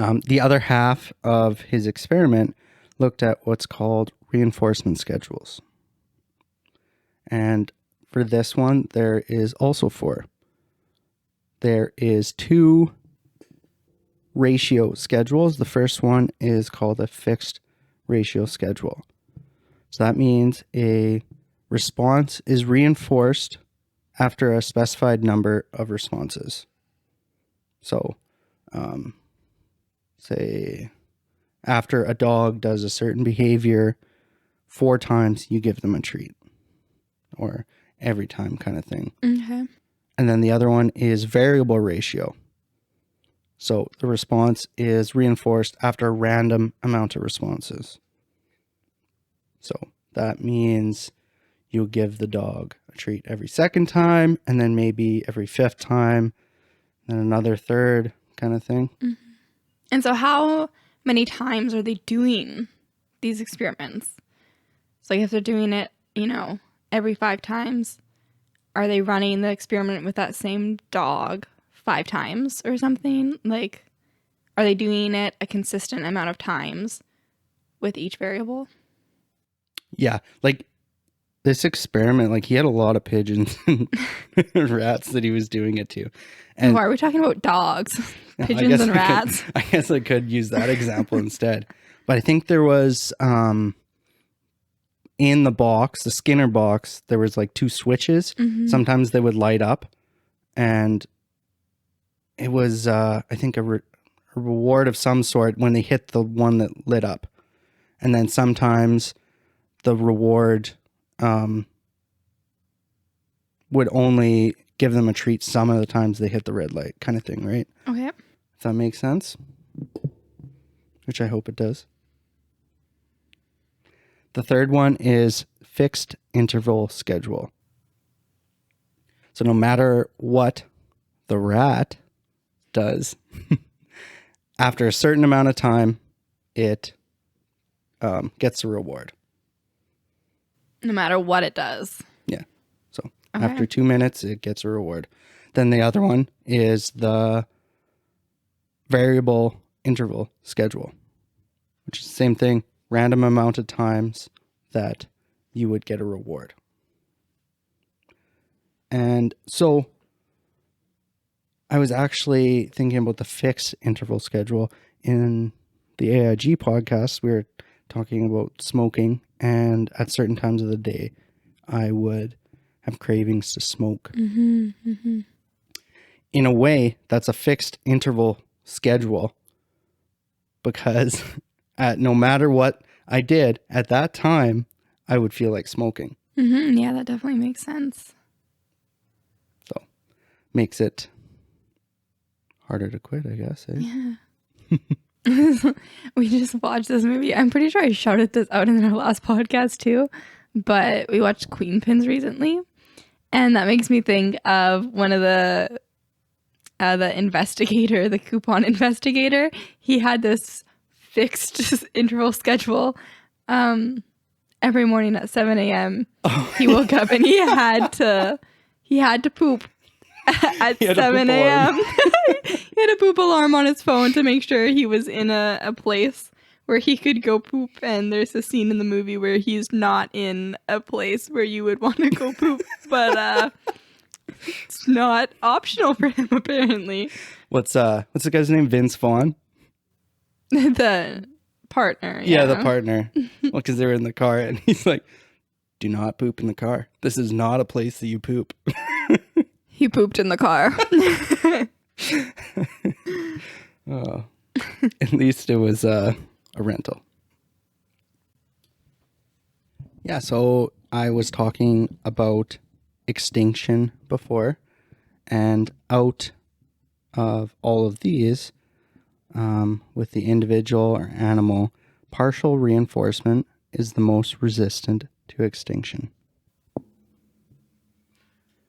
The other half of his experiment looked at what's called reinforcement schedules. And for this one, there is also 4. There is 2 ratio schedules. The first one is called a fixed ratio schedule. So that means a response is reinforced after a specified number of responses. So, say after a dog does a certain behavior 4 times, you give them a treat, or every time kind of thing. Okay. And then the other one is variable ratio. So the response is reinforced after a random amount of responses. So that means you'll give the dog a treat every 2nd time, and then maybe every 5th time, then another 3rd kind of thing. Mm-hmm. And so how many times are they doing these experiments? So if they're doing it, every 5 times, are they running the experiment with that same dog 5 times or something? Like, are they doing it a consistent amount of times with each variable? Yeah, like this experiment, like he had a lot of pigeons and rats that he was doing it to. And why are we talking about dogs? Pigeons and rats? I guess I could use that example instead. But I think there was, in the box, the Skinner box, there was like 2 switches. Mm-hmm. Sometimes they would light up. And it was, I think, a reward of some sort when they hit the one that lit up. And then sometimes the reward would only give them a treat some of the times they hit the red light, kind of thing, right? Okay. If that makes sense, which I hope it does. The third one is fixed interval schedule. So no matter what the rat does, after a certain amount of time, it gets a reward. No matter what it does. Yeah. So after 2 minutes, it gets a reward. Then the other one is the variable interval schedule, which is the same thing, random amount of times that you would get a reward. And so I was actually thinking about the fixed interval schedule. In the AIG podcast, we were talking about smoking, and at certain times of the day, I would have cravings to smoke. Mm-hmm, mm-hmm. In a way, that's a fixed interval schedule, because no matter what I did at that time, I would feel like smoking. Mm-hmm. Yeah, that definitely makes sense. So makes it harder to quit, I guess. Eh? Yeah. We just watched this movie. I'm pretty sure I shouted this out in our last podcast too, but we watched Queen Pins recently, and that makes me think of one of the investigator, the coupon investigator. He had this fixed interval schedule. Every morning at 7 a.m. He woke up and he had to poop at 7 a.m. He had a poop alarm on his phone to make sure he was in a place where he could go poop. And there's a scene in the movie where he's not in a place where you would want to go poop, but it's not optional for him apparently. What's the guy's name? Vince Vaughn? The partner. Yeah, the partner. Well, because they were in the car, and he's like, "Do not poop in the car. This is not a place that you poop." He pooped in the car. Oh, at least it was a rental. Yeah, so I was talking about extinction before, and out of all of these, with the individual or animal, partial reinforcement is the most resistant to extinction.